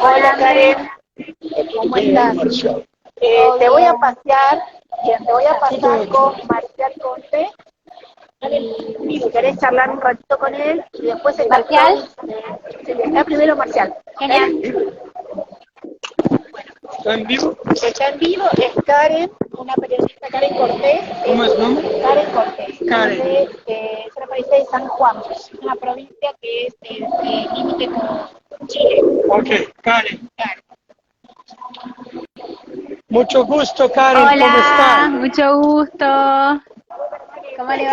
Hola Karen, ¿cómo estás? Te voy a pasear, te voy a pasar con Marcial Conte y si querés charlar un ratito con él y después Marcial, está primero Marcial. genial. ¿Está en vivo? Está en vivo, es Karen, una periodista, Karen Cortés. ¿Cómo es el nombre? Karen Cortés. Karen. Es una periodista de San Juan, una provincia que es límite con Chile. Ok, Karen. Mucho gusto, Karen. ¿Cómo Hola, está? mucho gusto. ¿Cómo le va?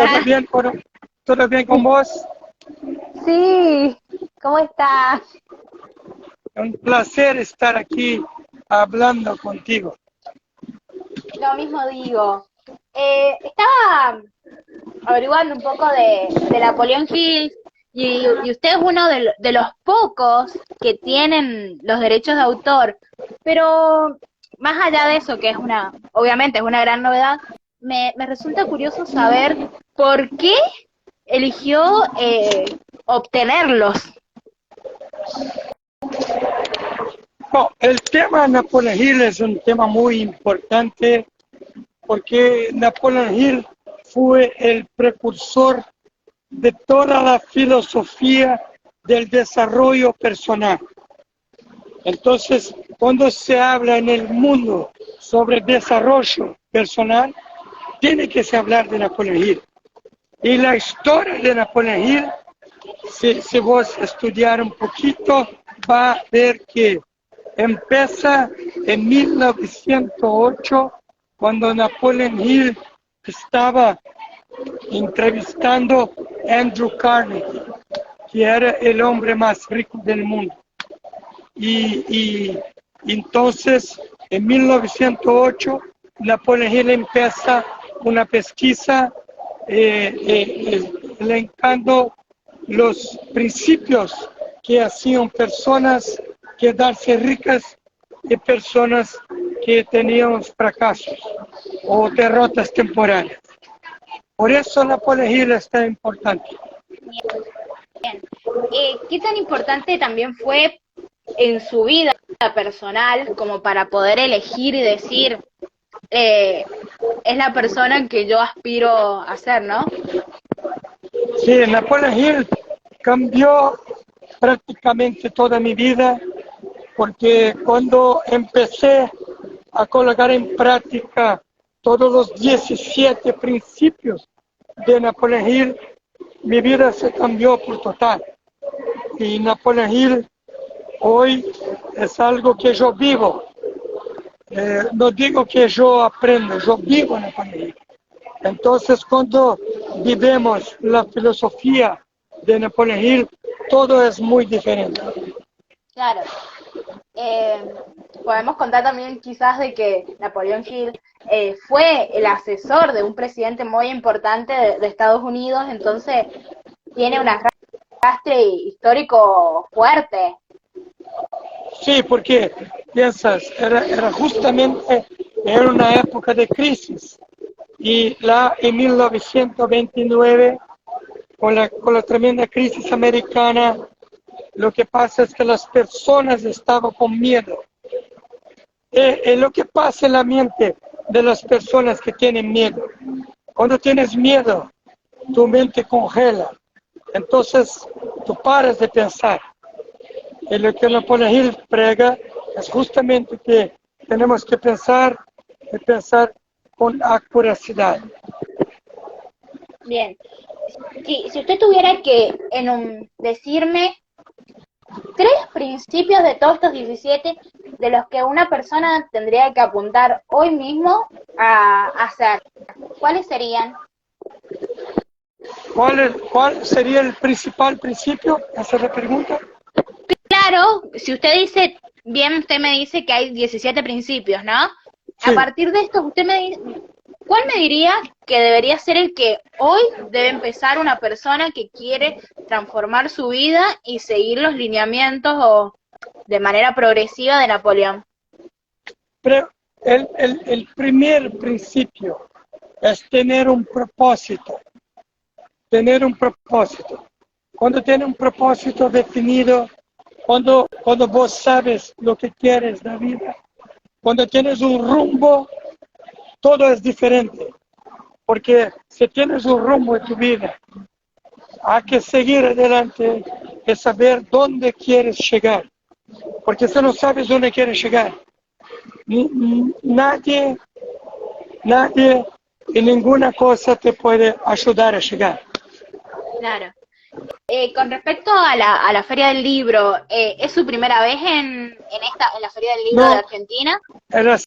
¿Todo bien con vos? Sí, ¿cómo está? Un placer estar aquí hablando contigo. Lo mismo digo. Estaba averiguando un poco de Napoleón Hill y usted es uno de los pocos que tienen los derechos de autor, pero más allá de eso, que es obviamente es una gran novedad, me resulta curioso saber por qué eligió obtenerlos. No, el tema de Napoleón Hill es un tema muy importante porque Napoleón Hill fue el precursor de toda la filosofía del desarrollo personal. Entonces, cuando se habla en el mundo sobre desarrollo personal, tiene que se hablar de Napoleón Hill. Y la historia de Napoleón Hill, si vos estudiar un poquito, va a ver que empieza en 1908, cuando Napoleón Hill estaba entrevistando a Andrew Carnegie, que era el hombre más rico del mundo. Y entonces, en 1908, Napoleón Hill empieza una pesquisa elencando los principios que hacían personas quedarse ricas y personas que tenían fracasos o derrotas temporales. Por eso Napoleón Hill es tan importante. Bien. ¿Qué tan importante también fue en su vida personal como para poder elegir y decir, es la persona que yo aspiro a ser, ¿no? Sí, Napoleón Hill cambió prácticamente toda mi vida porque cuando empecé a colocar en práctica todos los 17 principios de Napoleón Hill, mi vida se cambió por total. Y Napoleón Hill hoy es algo que yo vivo. No digo que yo aprendo, yo vivo Napoleón Hill. Entonces, cuando vivimos la filosofía de Napoleón Hill, todo es muy diferente. Claro. Podemos contar también quizás de que Napoleón Hill fue el asesor de un presidente muy importante de Estados Unidos, entonces tiene un arrastre histórico fuerte. Sí, porque piensas, era justamente en una época de crisis. Y en 1929, con la tremenda crisis americana, lo que pasa es que las personas estaban con miedo. Lo que pasa en la mente de las personas que tienen miedo. Cuando tienes miedo, tu mente congela. Entonces, tú paras de pensar. Y lo que Napoleón Hill prega es justamente que tenemos que pensar y pensar con accuracidad. Bien. Si usted tuviera que decirme 3 principios de todos estos 17 de los que una persona tendría que apuntar hoy mismo a hacer, ¿cuáles serían? ¿Cuál sería el principal principio? ¿Esa es la pregunta? Claro, si usted dice, bien, usted me dice que hay 17 principios, ¿no? Sí. A partir de estos, usted me dice, ¿cuál me diría que debería ser el que hoy debe empezar una persona que quiere transformar su vida y seguir los lineamientos o de manera progresiva de Napoleón? Pero el primer principio es tener un propósito. Tener un propósito. Cuando tiene un propósito definido, cuando vos sabes lo que quieres de la vida, cuando tienes un rumbo, todo es diferente. Porque si tienes un rumbo en tu vida, hay que seguir adelante y saber dónde quieres llegar. Porque si no sabes dónde quieres llegar, nadie y ninguna cosa te puede ayudar a llegar. Claro. Con respecto a la Feria del Libro, ¿es su primera vez en la Feria del Libro No, de Argentina? es la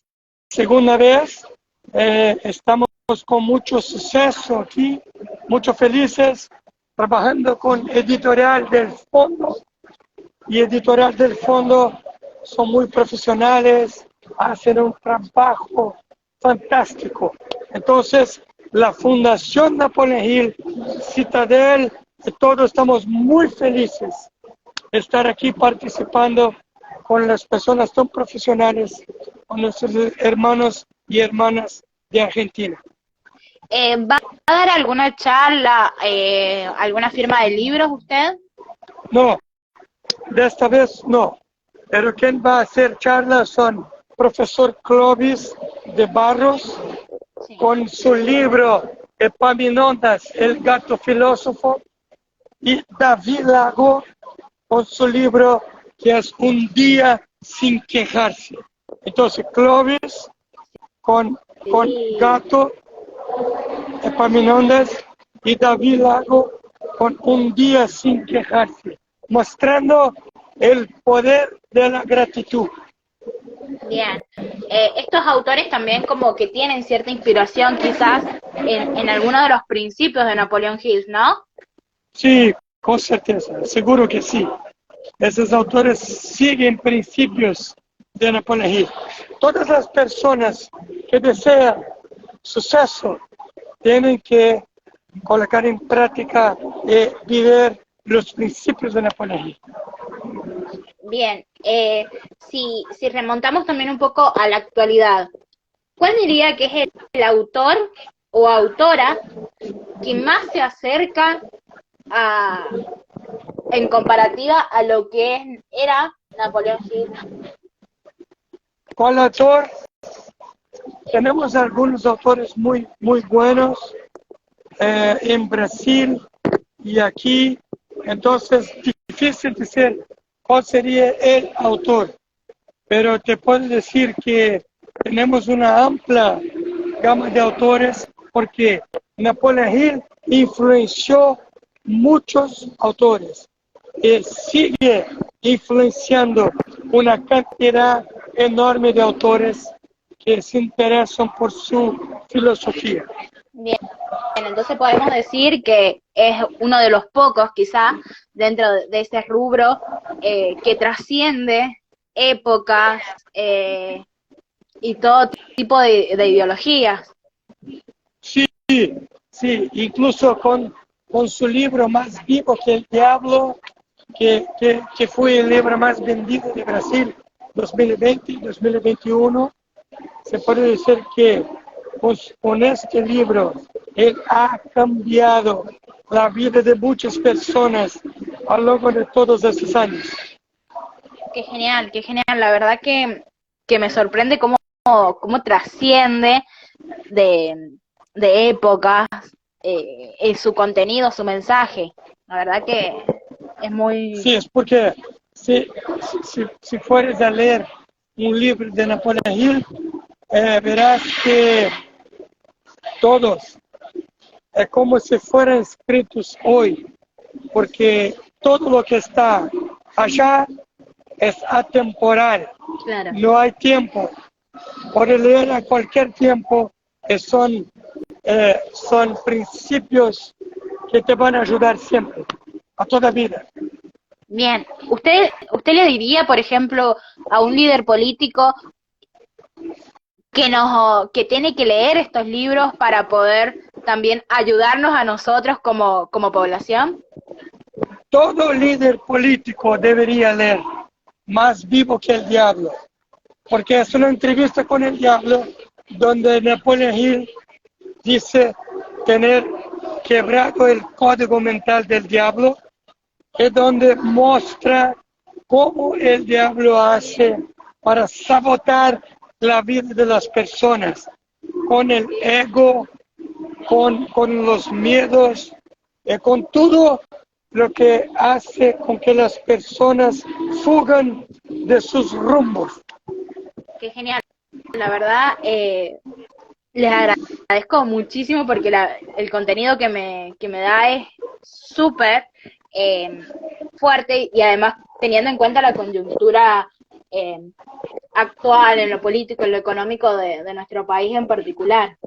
segunda vez. Estamos con mucho suceso aquí, mucho felices, trabajando con Editorial del Fondo. Y Editorial del Fondo son muy profesionales, hacen un trabajo fantástico. Entonces, la Fundación Napoleón Hill, Citadel, y todos estamos muy felices de estar aquí participando con las personas tan profesionales, con nuestros hermanos y hermanas de Argentina. ¿Va a dar alguna charla, alguna firma de libros usted? No, de esta vez no, pero quien va a hacer charlas son profesor Clovis de Barros, Sí. con su libro Epaminondas, el gato filósofo, y David Lago con su libro que es Un día sin quejarse. Entonces, Clovis con Sí. gato, Epaminondas, y David Lago con Un día sin quejarse, mostrando el poder de la gratitud. Bien. Estos autores también como que tienen cierta inspiración quizás en alguno de los principios de Napoleón Hill, ¿no? Sí, con certeza, seguro que sí. Esos autores siguen principios de Napoleón Hill. Todas las personas que desean suceso tienen que colocar en práctica y vivir los principios de Napoleón Hill. Bien. Si remontamos también un poco a la actualidad, ¿cuál diría que es el autor o autora que más se acerca a, en comparativa a lo que era Napoleón Hill? ¿Cuál autor? Tenemos algunos autores muy buenos en Brasil y aquí, entonces difícil decir cuál sería el autor, pero te puedo decir que tenemos una amplia gama de autores porque Napoleón Hill influenció muchos autores y sigue influenciando una cantidad enorme de autores que se interesan por su filosofía. Bien, entonces podemos decir que es uno de los pocos, quizá, dentro de ese rubro, que trasciende épocas y todo tipo de ideologías. Sí, sí, incluso con su libro Más vivo que el diablo, que fue el libro más vendido de Brasil 2020 y 2021, se puede decir que con este libro él ha cambiado la vida de muchas personas a lo largo de todos estos años. Qué genial, qué genial. La verdad que me sorprende cómo trasciende de épocas su contenido, su mensaje. La verdad que es muy... Sí, es porque si fueres a leer un libro de Napoleón Hill, verás que todos es como si fueran escritos hoy, porque todo lo que está allá es atemporal, Claro. no hay tiempo. Puedes leer a cualquier tiempo, son principios que te van a ayudar siempre, a toda vida. Bien, ¿usted le diría, por ejemplo, a un líder político que tiene que leer estos libros para poder también ayudarnos a nosotros como población? Todo líder político debería leer Más vivo que el diablo, porque es una entrevista con el diablo donde Napoleón Hill dice tener quebrado el código mental del diablo, y donde muestra cómo el diablo hace para sabotar la vida de las personas, con el ego, con los miedos, con todo lo que hace con que las personas fugan de sus rumbos. Qué genial. La verdad, les agradezco muchísimo porque el contenido que me da es súper fuerte y además teniendo en cuenta la coyuntura actual en lo político, en lo económico de nuestro país en particular.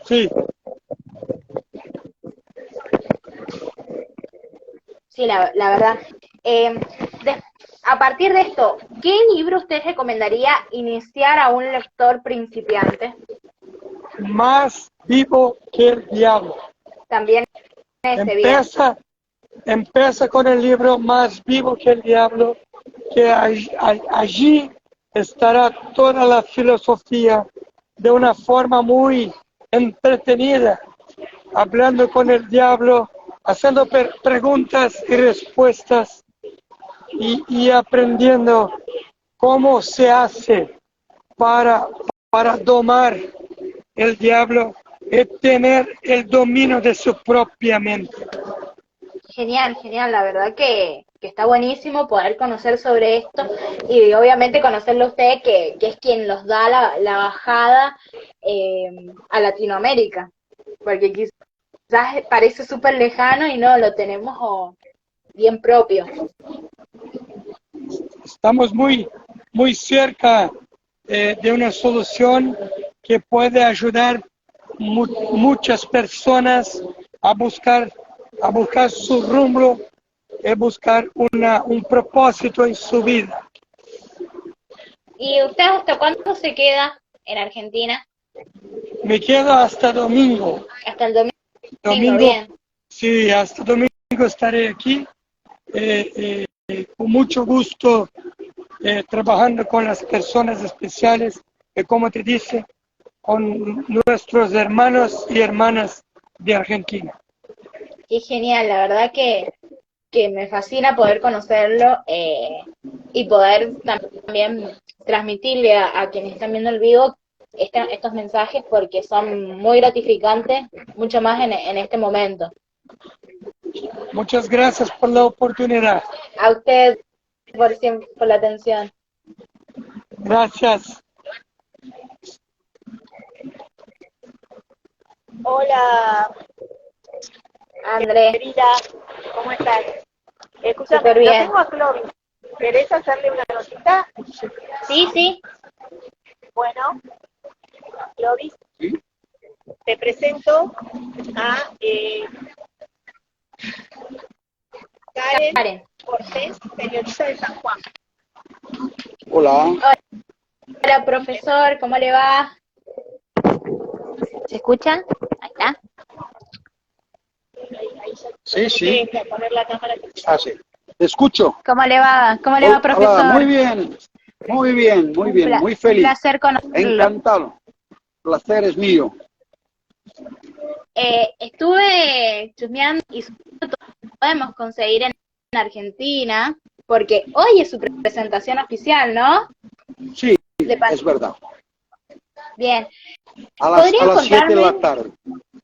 Sí, Sí, la verdad. A partir de esto, ¿qué libro usted recomendaría iniciar a un lector principiante? más vivo que el diablo. También ese bien. Empieza con el libro Más vivo que el diablo, que allí estará toda la filosofía de una forma muy entretenida, hablando con el diablo, haciendo preguntas y respuestas y aprendiendo cómo se hace para domar el diablo y tener el dominio de su propia mente. Genial, genial, la verdad que está buenísimo poder conocer sobre esto y obviamente conocerlo usted, que es quien nos da la bajada a Latinoamérica, porque quizás parece súper lejano y no, lo tenemos bien propio. Estamos muy cerca de una solución que puede ayudar muchas personas a buscar su rumbo y buscar un propósito en su vida. ¿Y usted hasta cuándo se queda en Argentina? Me quedo hasta domingo. Hasta el domingo, bien. Sí, hasta domingo estaré aquí. Con mucho gusto trabajando con las personas especiales y como te dice, con nuestros hermanos y hermanas de Argentina. Qué genial, la verdad que me fascina poder conocerlo y poder también transmitirle a quienes están viendo el vivo estos mensajes porque son muy gratificantes, mucho más en este momento. Muchas gracias por la oportunidad. A usted por la atención. Gracias. Hola, Andrés. querida, ¿cómo estás? Escúchame, Súper lo bien. tengo a Clovis. ¿Querés hacerle una notita? Sí. Bueno, Clovis, te presento a Karen Cortés, periodista de San Juan. Hola. Hola, profesor, ¿cómo le va? ¿Se escuchan? Ahí está. Sí. Tienes que poner la cámara. Sí. Te escucho. ¿Cómo le va? ¿Cómo le va, profesor? Hola, muy bien, muy feliz. Un placer conocerlo. Encantado. Placer es mío. Estuve chusmeando y podemos conseguir en Argentina, porque hoy es su presentación oficial, ¿no? Sí, es verdad. Bien. A las 7 de contarme? la tarde.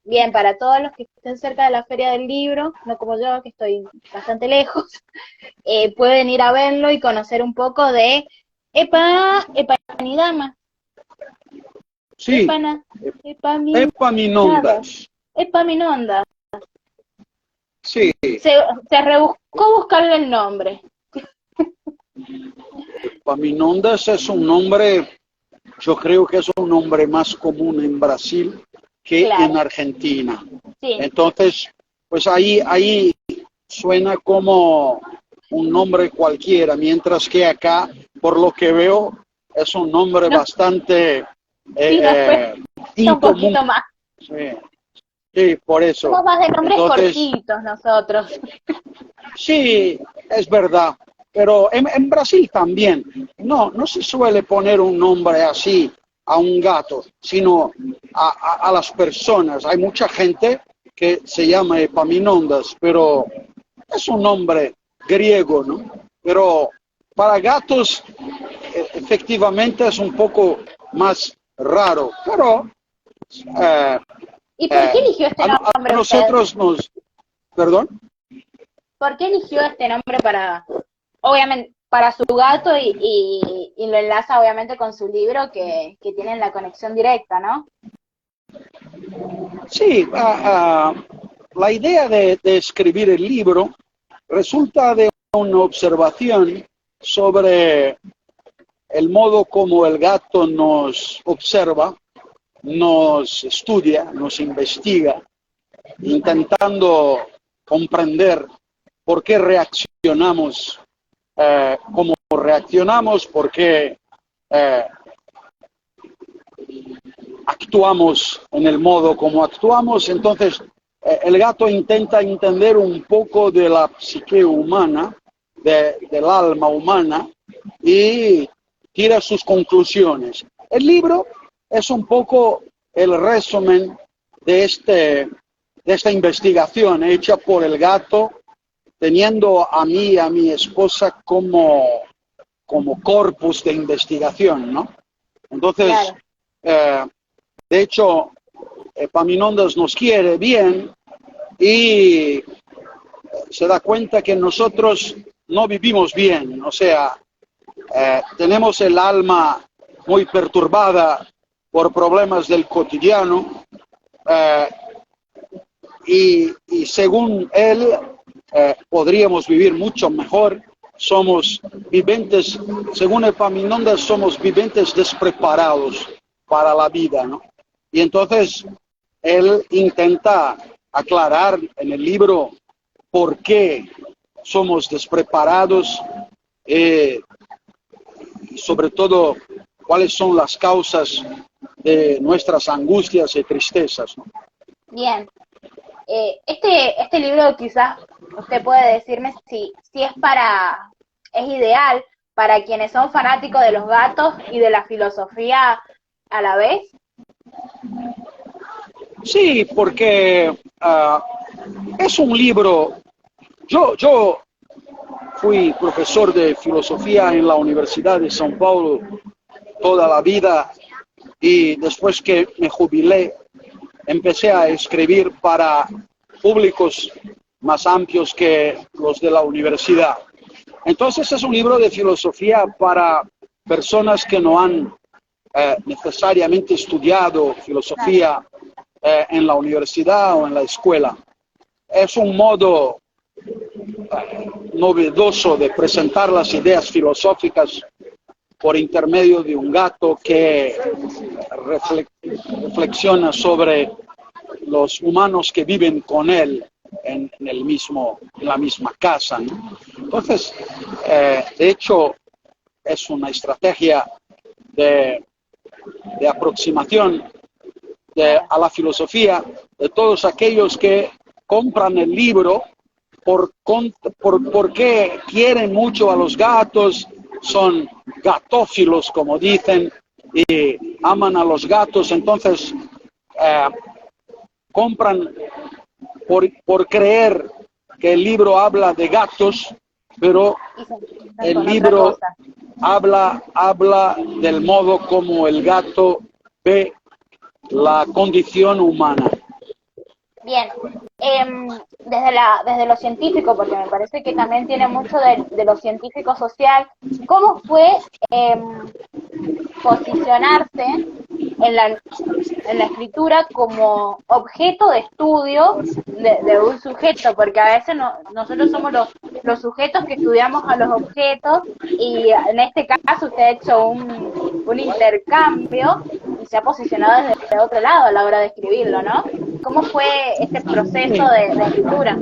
Bien, para todos los que estén cerca de la Feria del Libro, no como yo, que estoy bastante lejos, pueden ir a verlo y conocer un poco de Epaminondas. Sí, Epaminondas. Epaminondas. Sí, Se rebuscó buscarle el nombre. Epaminondas es un nombre, yo creo que es un nombre más común en Brasil que Claro. en Argentina. Sí. Entonces, pues ahí suena como un nombre cualquiera, mientras que acá, por lo que veo, es un nombre bastante Sí, un incomún. poquito más. Sí, por eso. Somos más de nombres Entonces, cortitos nosotros. sí, es verdad. Pero en Brasil también. No se suele poner un nombre así a un gato, sino a las personas. Hay mucha gente que se llama Epaminondas, pero es un nombre griego, ¿no? Pero para gatos efectivamente es un poco más raro, pero ¿Y por qué eligió este a nombre usted? nosotros nos... ¿Perdón? ¿Por qué eligió este nombre para, obviamente, para su gato y lo enlaza obviamente con su libro que tienen la conexión directa, ¿no? Sí, la idea de escribir el libro resulta de una observación sobre el modo como el gato nos observa, nos estudia, nos investiga, intentando comprender por qué reaccionamos como reaccionamos, por qué actuamos en el modo como actuamos. Entonces, el gato intenta entender un poco de la psique humana, del alma humana, y tira sus conclusiones. El libro es un poco el resumen de esta investigación hecha por el gato, teniendo a mí y a mi esposa como corpus de investigación, ¿no? Entonces, Claro. de hecho, Epaminondas nos quiere bien y se da cuenta que nosotros no vivimos bien, o sea, tenemos el alma muy perturbada por problemas del cotidiano y según él podríamos vivir mucho mejor. Somos viventes, según Epaminondas, somos viventes despreparados para la vida, ¿no? Y entonces él intenta aclarar en el libro por qué somos despreparados y sobre todo cuáles son las causas de nuestras angustias y tristezas, ¿no? Bien. Este libro quizás usted puede decirme si es ideal para quienes son fanáticos de los gatos y de la filosofía a la vez. Sí, porque es un libro. Yo fui profesor de filosofía en la Universidad de São Paulo toda la vida y después que me jubilé empecé a escribir para públicos más amplios que los de la universidad. Entonces es un libro de filosofía para personas que no han necesariamente estudiado filosofía en la universidad o en la escuela. Es un modo novedoso de presentar las ideas filosóficas por intermedio de un gato que reflexiona sobre los humanos que viven con él en la misma casa, ¿no? Entonces, de hecho, es una estrategia de aproximación a la filosofía de todos aquellos que compran el libro porque quieren mucho a los gatos, son gatófilos, como dicen, y aman a los gatos. Entonces compran por creer que el libro habla de gatos, pero el libro habla del modo como el gato ve la condición humana. Bien, desde lo científico, porque me parece que también tiene mucho de lo científico social, ¿cómo fue posicionarse en la escritura como objeto de estudio de un sujeto? Porque a veces nosotros somos los sujetos que estudiamos a los objetos, y en este caso usted ha hecho un intercambio y se ha posicionado desde otro lado a la hora de escribirlo, ¿no? ¿Cómo fue este proceso de escritura?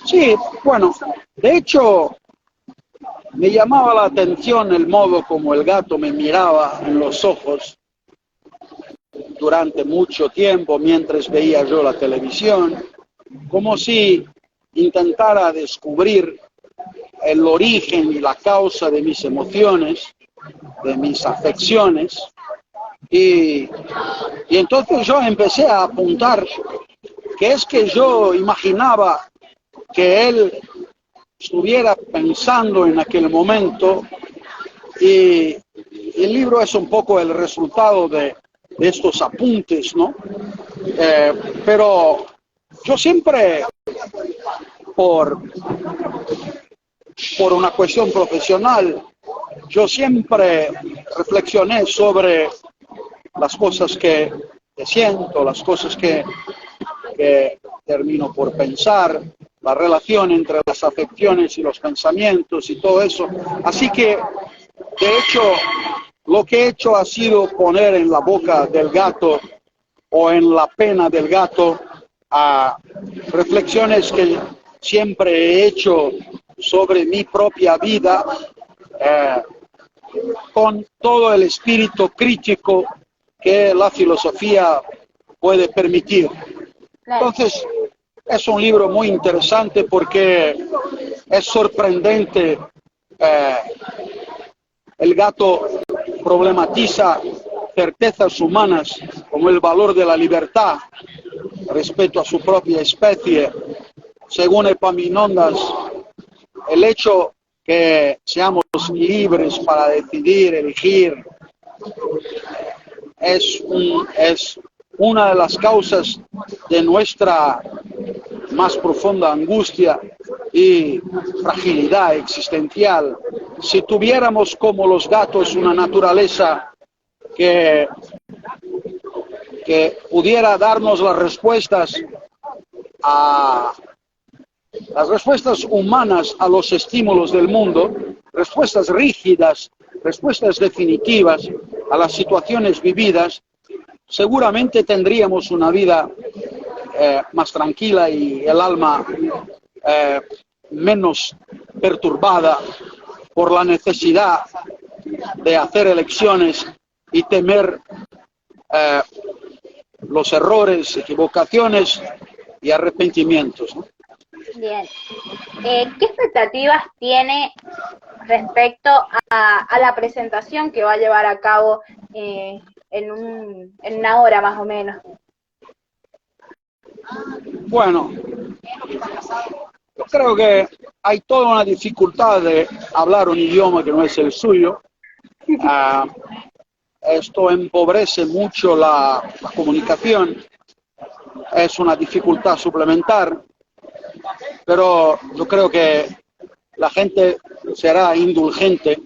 Sí, bueno, de hecho, me llamaba la atención el modo como el gato me miraba en los ojos durante mucho tiempo mientras veía yo la televisión, como si intentara descubrir el origen y la causa de mis emociones, de mis afecciones. Y entonces yo empecé a apuntar que es que yo imaginaba que él estuviera pensando en aquel momento, y el libro es un poco el resultado de estos apuntes, ¿no? Pero yo siempre, por una cuestión profesional, yo siempre reflexioné sobre las cosas que siento, las cosas que termino por pensar, la relación entre las afecciones y los pensamientos y todo eso. Así que, de hecho, lo que he hecho ha sido poner en la boca del gato o en la pena del gato a reflexiones que siempre he hecho sobre mi propia vida, con todo el espíritu crítico que la filosofía puede permitir. Entonces, es un libro muy interesante porque es sorprendente. El gato problematiza certezas humanas como el valor de la libertad respecto a su propia especie. Según Epaminondas, el hecho que seamos libres para decidir, elegir, es una de las causas de nuestra más profunda angustia y fragilidad existencial. Si tuviéramos como los gatos una naturaleza que pudiera darnos las respuestas humanas a los estímulos del mundo, respuestas rígidas, respuestas definitivas a las situaciones vividas, seguramente tendríamos una vida más tranquila y el alma menos perturbada por la necesidad de hacer elecciones y temer los errores, equivocaciones y arrepentimientos, ¿no? Bien. ¿Qué expectativas tiene respecto a la presentación que va a llevar a cabo en una hora más o menos? Bueno, yo creo que hay toda una dificultad de hablar un idioma que no es el suyo. Esto empobrece mucho la comunicación, es una dificultad suplementar, pero yo creo que la gente será indulgente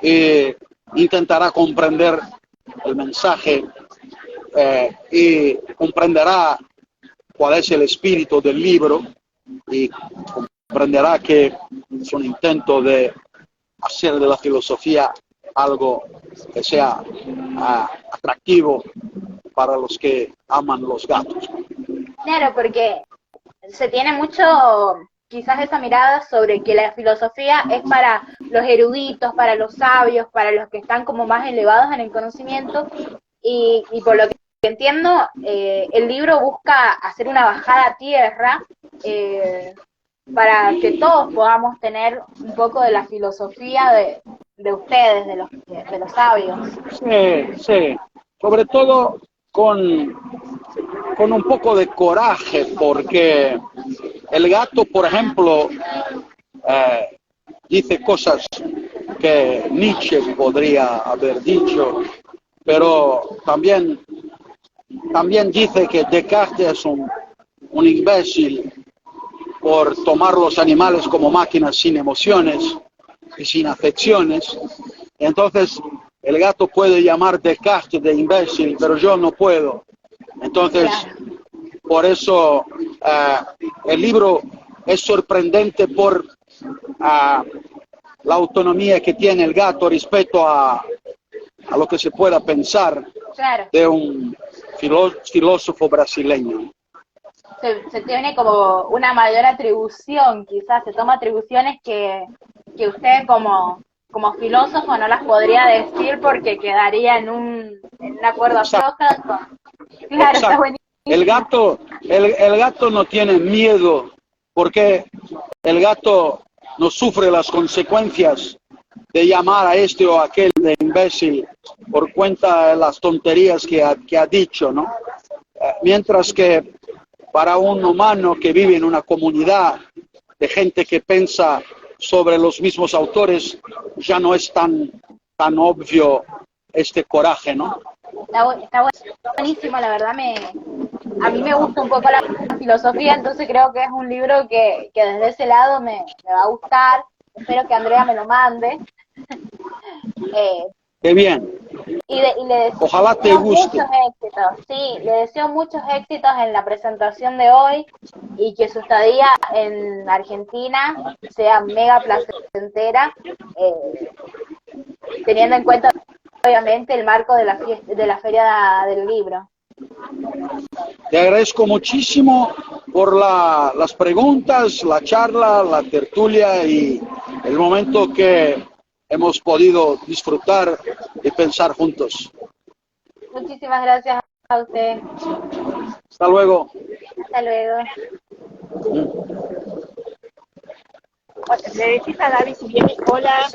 e intentará comprender el mensaje y comprenderá cuál es el espíritu del libro y comprenderá que es un intento de hacer de la filosofía algo que sea atractivo para los que aman los gatos. Claro, porque se tiene mucho, quizás esa mirada sobre que la filosofía es para los eruditos, para los sabios, para los que están como más elevados en el conocimiento, y por lo que entiendo, el libro busca hacer una bajada a tierra para que todos podamos tener un poco de la filosofía de ustedes, de los sabios. Sí, sobre todo con un poco de coraje, porque el gato, por ejemplo, dice cosas que Nietzsche podría haber dicho, pero también dice que Descartes es un imbécil por tomar los animales como máquinas sin emociones y sin afecciones. Entonces, el gato puede llamar Descartes de imbécil, pero yo no puedo. Entonces, por eso el libro es sorprendente por la autonomía que tiene el gato respecto a lo que se pueda pensar de un filósofo brasileño. Se tiene como una mayor atribución, quizás se toma atribuciones que usted como filósofo no las podría decir porque quedaría en un acuerdo floja. Claro, está buenísimo. El gato no tiene miedo, porque el gato no sufre las consecuencias de llamar a este o aquel de imbécil por cuenta de las tonterías que ha dicho, ¿no? Mientras que para un humano que vive en una comunidad de gente que piensa sobre los mismos autores, ya no es tan obvio este coraje, ¿no? Está buenísimo, la verdad a mí me gusta un poco la filosofía, entonces creo que es un libro que desde ese lado me va a gustar. Espero que Andrea me lo mande. Qué bien. Y le deseo Ojalá te guste. muchos éxitos, sí, le deseo muchos éxitos en la presentación de hoy y que su estadía en Argentina sea mega placentera, teniendo en cuenta obviamente el marco de la Feria del Libro. Te agradezco muchísimo por las preguntas, la charla, la tertulia y el momento que hemos podido disfrutar y pensar juntos. Muchísimas gracias a usted. Hasta luego. Hasta luego. Le decís a David si viene, hola.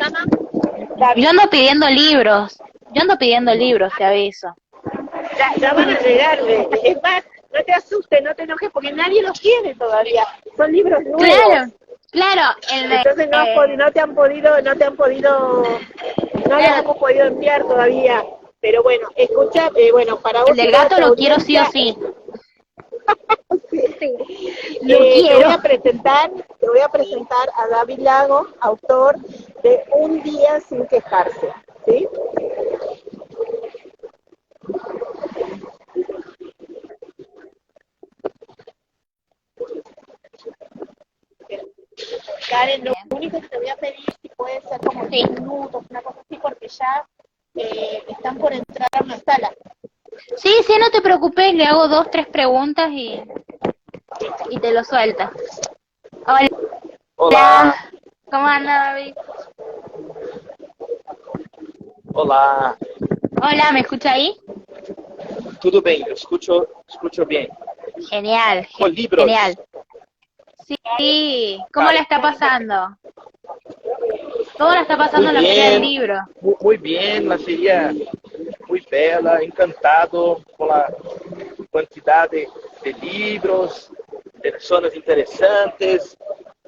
David, Yo ando pidiendo libros, te aviso. ya van a llegarle. Es más, no te asustes, no te enojes, porque nadie los tiene todavía. Son libros nuevos. Claro. Entonces no te han podido, no les hemos podido enviar todavía. Pero bueno, escucha, para vos. El del gato lo quiero sí o sí. Sí. Lo quiero. Te voy a presentar a David Lago, autor de Un día sin quejarse, ¿sí? Karen, lo único que te voy a pedir si puede ser como 10 minutos, una cosa así, porque ya están por entrar a una sala. Sí, no te preocupes, le hago 2, 3 preguntas y te lo suelta. Hola. Olá, ¿Cómo anda, David? olá, Hola, ¿me escucha ahí? tudo bem? Eu escuto bem. Genial, Con libros. genial. Sí, ¿cómo la está pasando? ¿Cómo la está pasando Muy la Feria del bien. Libro? Muy bien, la feria muy bela, encantado con la cantidad de libros, personas interesantes.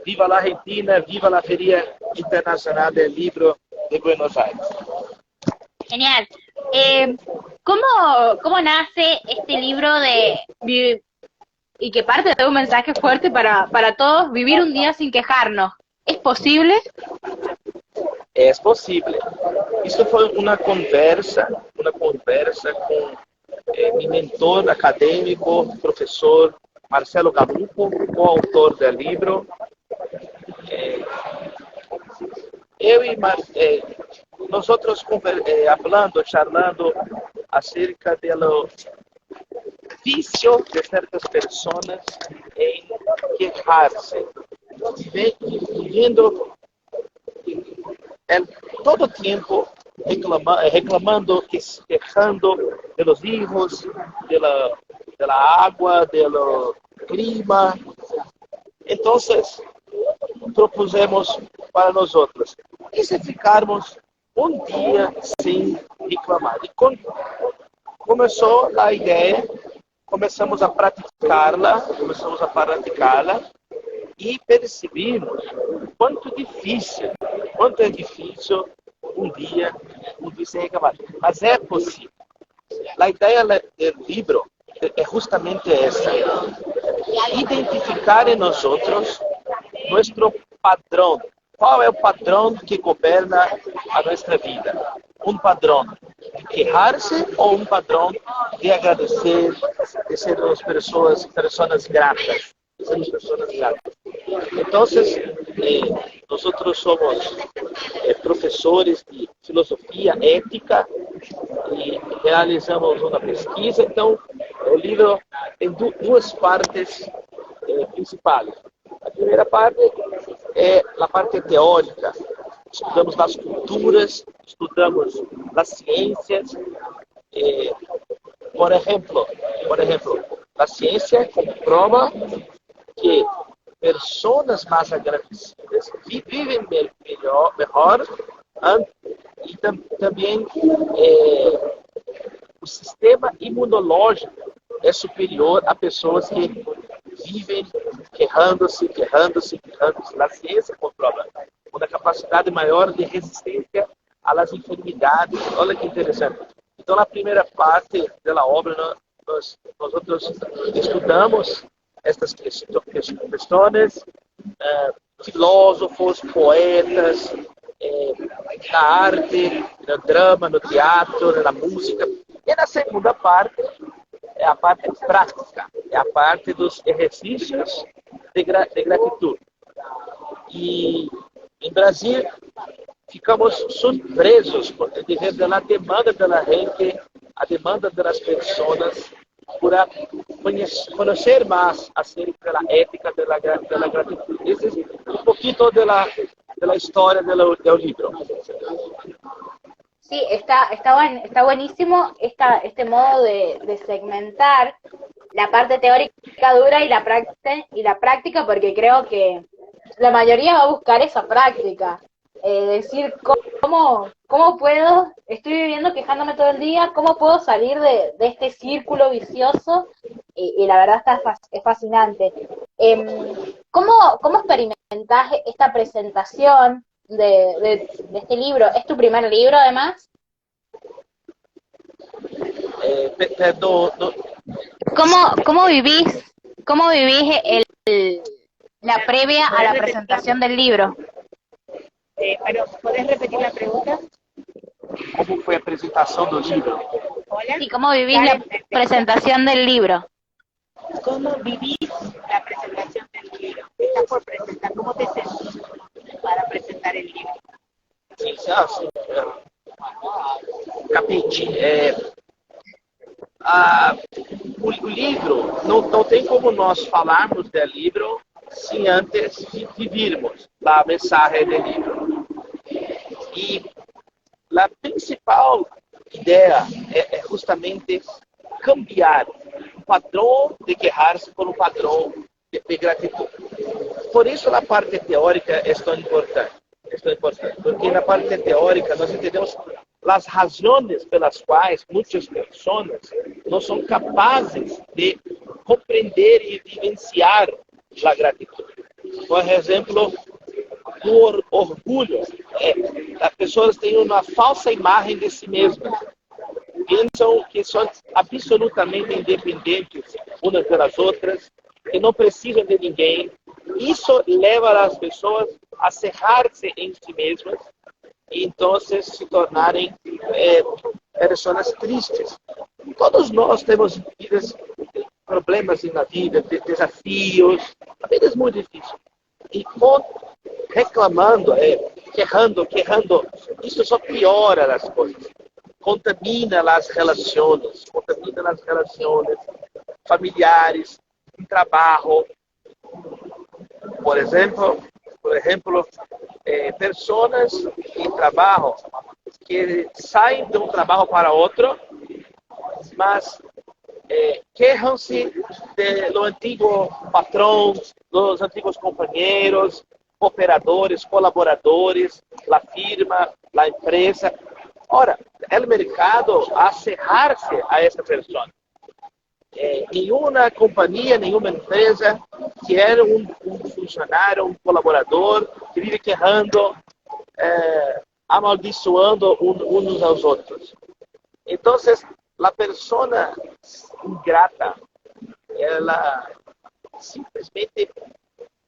Viva la Argentina, viva la Feria Internacional del Libro de Buenos Aires. Genial. ¿Cómo nace este libro y que parte de un mensaje fuerte para todos, vivir un día sin quejarnos? ¿Es posible? Es posible. Isso foi uma conversa com meu mentor acadêmico, professor Marcelo Galupo, coautor do livro. Eu e nós charlando acerca do vício de certas pessoas em quejar-se, vivendo todo tiempo reclamando, quejando de los hijos, de la agua, del clima. Entonces, propusemos para nosotros, e se ficarmos um dia sem reclamar? E começou a ideia, começamos a praticá-la, e percebemos quanto é difícil um dia sem reclamar. Mas é possível. A ideia do livro é justamente essa: identificar em nós nosso padrão. Qual é o padrão que governa a nossa vida? Um padrão de quejar-se ou um padrão de agradecer, de ser pessoas gratas? Somos pessoas gratas. Então, nós somos professores de filosofia ética e realizamos uma pesquisa. Então, o livro tem duas partes principais. A primeira parte é a parte teórica. Estudamos as culturas, estudamos as ciências. Por exemplo, a ciência comprova que pessoas mais agradecidas vivem melhor e também o sistema imunológico é superior a pessoas que vivem quejando-se, quejando-se, quejando-se. A ciência comprova uma capacidade maior de resistência às enfermidades. Olha que interessante. Então, na primeira parte da obra, nós estudamos estas questões, filósofos, poetas, na arte, no drama, no teatro, na música. E na segunda parte, é a parte prática, é a parte dos exercícios de gratidão. E em Brasil, ficamos surpresos de ver a demanda da gente, a demanda das pessoas por conhecer mais acerca da ética da gratidão. Esse é um pouquinho da história do livro. Sí, está buenísimo este modo de segmentar la parte teórica dura y la práctica, porque creo que la mayoría va a buscar esa práctica. Decir, ¿cómo puedo? Estoy viviendo quejándome todo el día, ¿cómo puedo salir de este círculo vicioso? Y la verdad es fascinante. ¿Cómo experimentás esta presentación de este libro? ¿Es tu primer libro, además? Perdón, ¿Cómo vivís la previa a la presentación del libro? Pero, ¿podés repetir la pregunta? como foi a apresentação do livro? Hola. ¿Y cómo vivís la presentación del libro? ¿Cómo vivís la presentación del libro? Estás por presentar, ¿cómo te sentís para presentar el libro? Sim, sim. Capite. O livro, não tem como nós falarmos do livro sem antes vivirmos a mensagem do livro. E a principal ideia é justamente cambiar o padrão de queixar-se por um padrão de gratidão. Por isso, a parte teórica é tão importante. Porque na parte teórica nós entendemos as razões pelas quais muitas pessoas não são capazes de compreender e vivenciar a gratidão. Por exemplo, o orgulho. As pessoas têm uma falsa imagem de si mesmas. Pensam que são absolutamente independentes umas das outras, que não precisam de ninguém. Isso leva as pessoas a cerrar-se em si mesmas e então se tornarem pessoas tristes. Todos nós temos problemas na vida, desafios, a vida é muito difícil. E reclamando, querrando, isso só piora as coisas. Contamina as relações familiares, no trabalho. Por exemplo, pessoas que trabalham, que saem de um trabalho para outro, mas queixam-se do antigo patrão, dos antigos companheiros, operadores, colaboradores, a firma, a empresa. Ora, o mercado a cerrar-se a essa pessoa. Nenhuma companhia, nenhuma empresa quer um funcionário, um colaborador que vive querrando, amaldiçoando uns aos outros. Então, a pessoa ingrata, ela simplesmente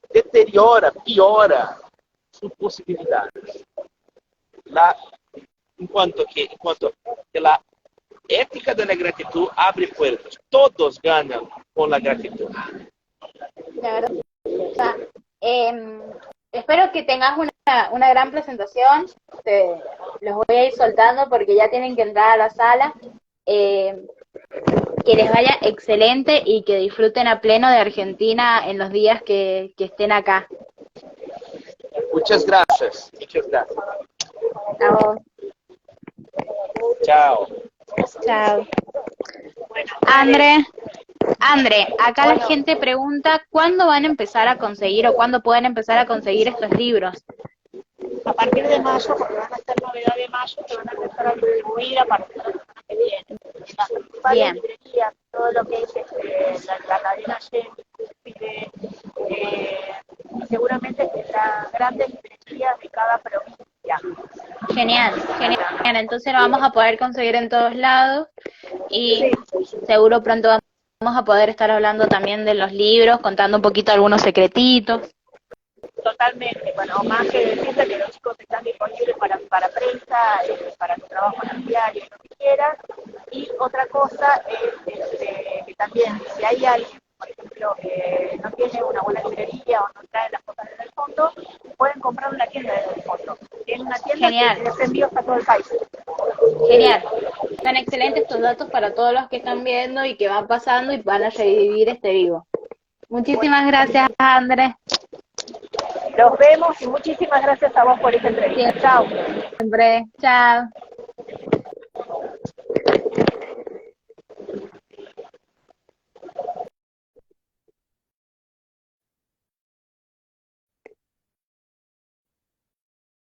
deteriora, piora suas possibilidades. Enquanto que a ética da gratidão abre portas. Todos ganham com a gratidão. La verdad. Espero que tengas una gran presentación. Los voy a ir soltando porque ya tienen que entrar a la sala. Que les vaya excelente y que disfruten a pleno de Argentina en los días que estén acá. Muchas gracias. Chao. Chao. Chao. André, acá la gente pregunta ¿cuándo van a empezar a conseguir o cuándo pueden empezar a conseguir estos libros? A partir de mayo, porque van a ser novedad de mayo, se van a empezar a distribuir a partir de la semana que viene. En las principales librerías, todo lo que es la cadena Yen, Cúspide, Genial, genial. Entonces lo vamos a poder conseguir en todos lados y seguro pronto vamos a poder estar hablando también de los libros, contando un poquito algunos secretitos. Totalmente, bueno, más que decirte que los chicos están disponibles para prensa, para tu trabajo en el diario, lo que quieras. Y otra cosa es que también, si hay alguien, por ejemplo, que no tiene una buena librería o no trae las cosas desde el fondo, pueden comprar una tienda desde el fondo. Tienen una tienda Genial. que hace envíos a todo el país. Genial. Son excelentes estos datos para todos los que están viendo y que van pasando y van a revivir este vivo. Muchísimas gracias, Andrés. Los vemos y muchísimas gracias a vos por esta entrevista. Chao. Siempre. Chao.